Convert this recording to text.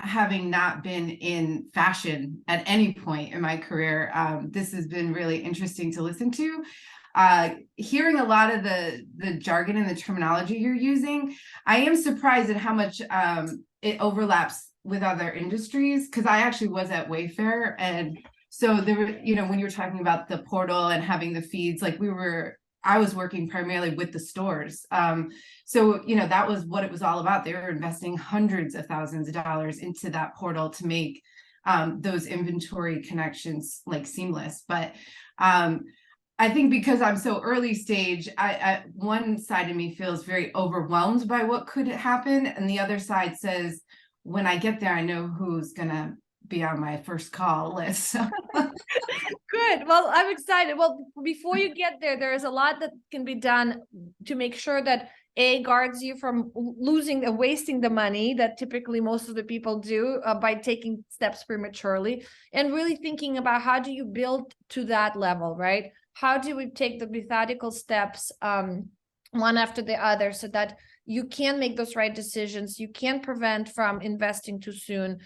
having not been in fashion at any point in my career, this has been really interesting to listen to. Hearing a lot of the jargon and the terminology you're using, I am surprised at how much it overlaps with other industries, because I actually was at Wayfair, and so there were, when you're talking about the portal and having the feeds, like I was working primarily with the stores. So, that was what it was all about. They were investing hundreds of thousands of dollars into that portal to make those inventory connections like seamless. But I think because I'm so early stage, one side of me feels very overwhelmed by what could happen. And the other side says, when I get there, I know who's going to be on my first call list. Good. Well, I'm excited. Well, before you get there, there's a lot that can be done to make sure that guards you from losing and wasting the money that typically most of the people do by taking steps prematurely, and really thinking about how do you build to that level, right? How do we take the methodical steps one after the other so that you can make those right decisions, you can prevent from investing too soon,